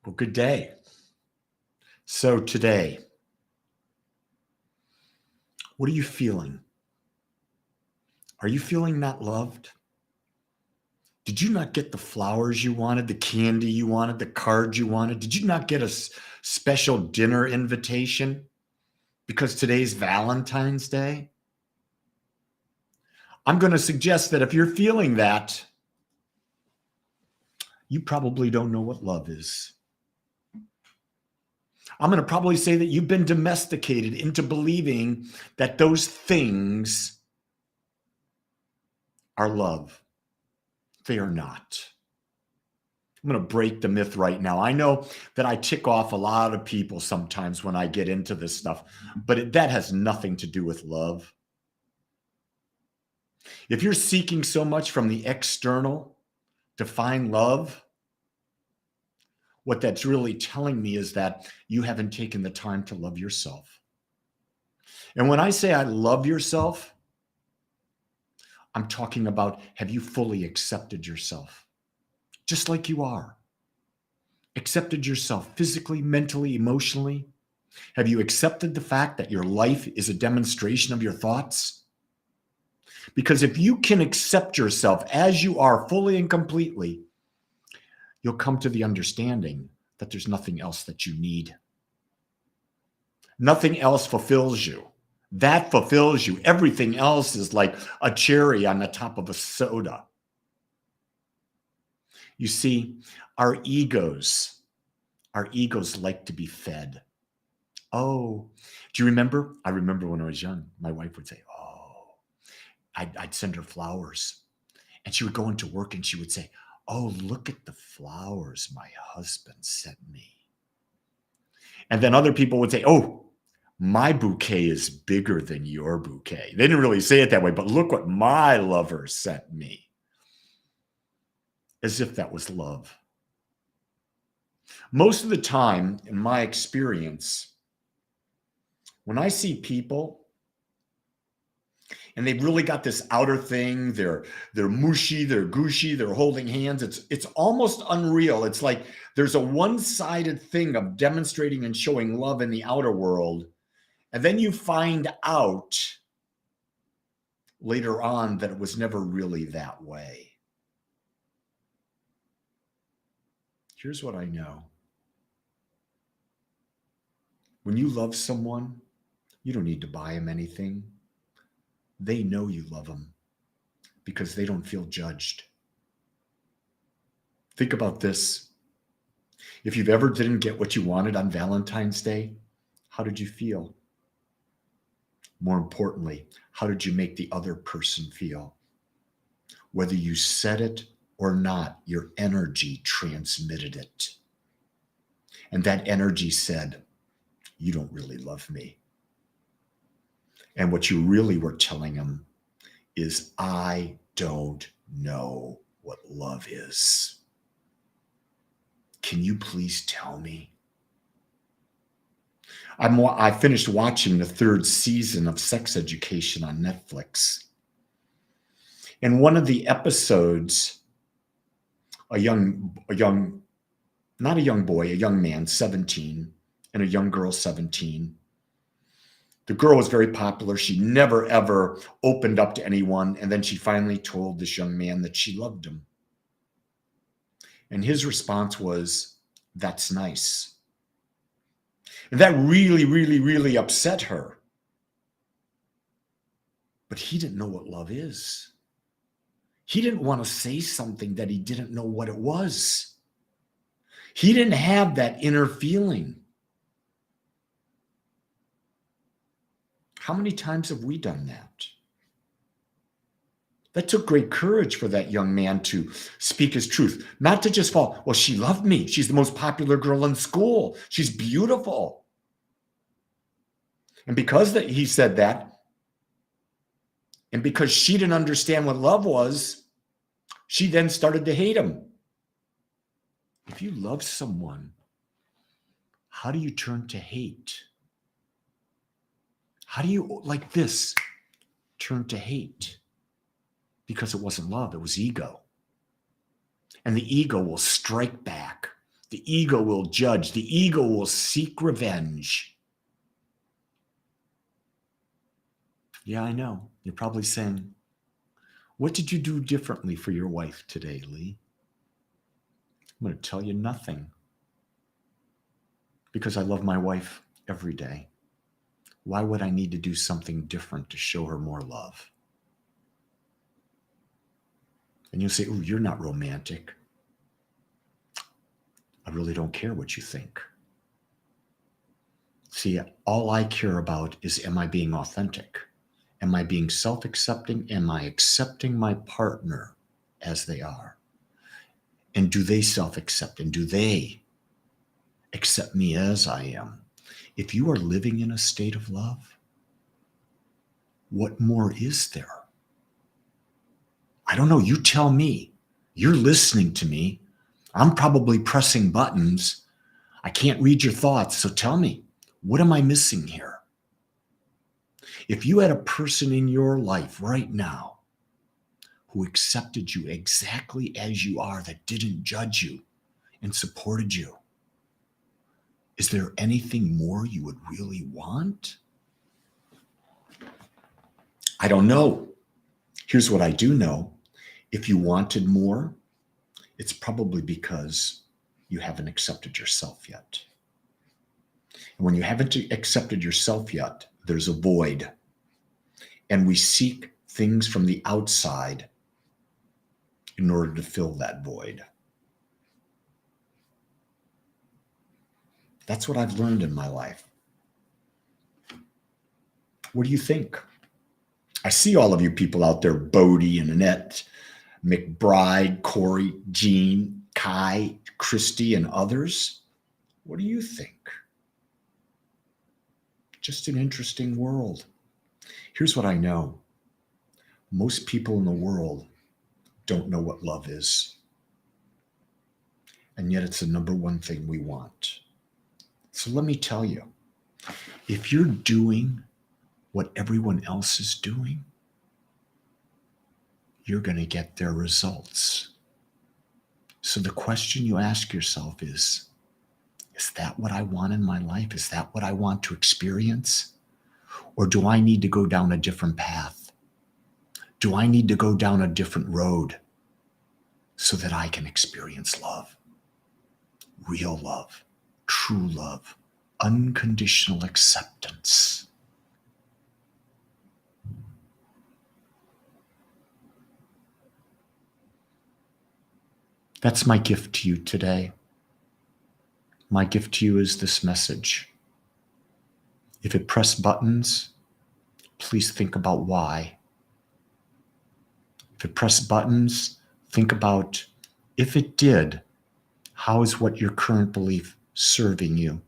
Well, good day. So today, what are you feeling? Are you feeling not loved? Did you not get the flowers you wanted, the candy you wanted, the card you wanted? Did you not get a special dinner invitation because today's Valentine's Day? I'm going to suggest that if you're feeling that, you probably don't know what love is. I'm going to probably say that you've been domesticated into believing that those things are love. They are not. I'm going to break the myth right now. I know that I tick off a lot of people sometimes when I get into this stuff, but that has nothing to do with love. If you're seeking so much from the external to find love, what that's really telling me is that you haven't taken the time to love yourself. And when I say I love yourself, I'm talking about, have you fully accepted yourself? Just like you are. Accepted yourself physically, mentally, emotionally? Have you accepted the fact that your life is a demonstration of your thoughts? Because if you can accept yourself as you are fully and completely, you'll come to the understanding that there's nothing else that you need. Nothing else fulfills you. That fulfills you. Everything else is like a cherry on the top of a soda. You see, our egos like to be fed. Oh, do you remember? I remember when I was young, my wife would say, oh, I'd send her flowers. And she would go into work and she would say, oh, look at the flowers my husband sent me. And then other people would say, oh, my bouquet is bigger than your bouquet. They didn't really say it that way, but look what my lover sent me. As if that was love. Most of the time, in my experience, when I see people and they've really got this outer thing, they're mushy, they're gushy, they're holding hands, it's almost unreal. It's like there's a one-sided thing of demonstrating and showing love in the outer world. And then you find out later on that it was never really that way. Here's what I know. When you love someone, you don't need to buy them anything. They know you love them because they don't feel judged. Think about this. If you've ever didn't get what you wanted on Valentine's Day, how did you feel? More importantly, how did you make the other person feel? Whether you said it or not, your energy transmitted it. And that energy said, you don't really love me. And what you really were telling them is, I don't know what love is. Can you please tell me? I finished watching the 3rd season of Sex Education on Netflix. In one of the episodes, a young man, 17, and a young girl, 17. The girl was very popular. She never, ever opened up to anyone. And then she finally told this young man that she loved him. And his response was, that's nice. And that really, really, really upset her. But he didn't know what love is. He didn't want to say something that he didn't know what it was. He didn't have that inner feeling. How many times have we done that? That took great courage for that young man to speak his truth, not to just fall, well, she loved me. She's the most popular girl in school. She's beautiful. And because he said that, and because she didn't understand what love was, she then started to hate him. If you love someone, how do you turn to hate? How do you, like this, turn to hate? Because it wasn't love, it was ego. And the ego will strike back. The ego will judge. The ego will seek revenge. Yeah, I know. You're probably saying, what did you do differently for your wife today, Lee? I'm going to tell you nothing. Because I love my wife every day. Why would I need to do something different to show her more love? And you'll say, oh, you're not romantic. I really don't care what you think. See, all I care about is, am I being authentic? Am I being self-accepting? Am I accepting my partner as they are? And do they self-accept? And do they accept me as I am? If you are living in a state of love, what more is there? I don't know. You tell me. You're listening to me. I'm probably pressing buttons. I can't read your thoughts. So tell me, what am I missing here? If you had a person in your life right now who accepted you exactly as you are, that didn't judge you and supported you, is there anything more you would really want? I don't know. Here's what I do know. If you wanted more, it's probably because you haven't accepted yourself yet. And when you haven't accepted yourself yet, there's a void. And we seek things from the outside in order to fill that void. That's what I've learned in my life. What do you think? I see all of you people out there, Bodie and Annette, McBride, Corey, Jean, Kai, Christy, and others. What do you think? Just an interesting world. Here's what I know. Most people in the world don't know what love is. And yet it's the number one thing we want. So let me tell you, if you're doing what everyone else is doing, you're going to get their results. So the question you ask yourself is that what I want in my life? Is that what I want to experience? Or do I need to go down a different path? Do I need to go down a different road so that I can experience love? Real love, true love, unconditional acceptance. That's my gift to you today. My gift to you is this message. If it pressed buttons, please think about why. If it pressed buttons, think about, if it did, how is what your current belief serving you?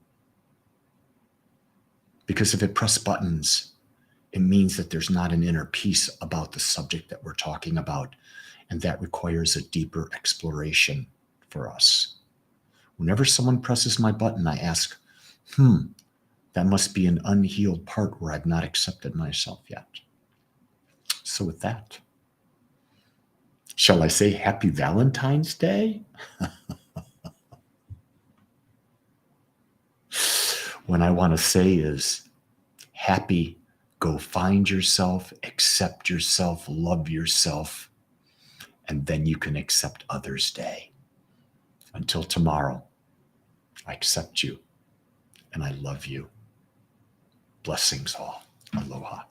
Because if it pressed buttons, it means that there's not an inner peace about the subject that we're talking about, and that requires a deeper exploration for us. Whenever someone presses my button, I ask, that must be an unhealed part where I've not accepted myself yet. So with that, shall I say Happy Valentine's Day? What I want to say is happy, go find yourself, accept yourself, love yourself, and then you can accept others' day. Until tomorrow, I accept you and I love you. Blessings all. Aloha.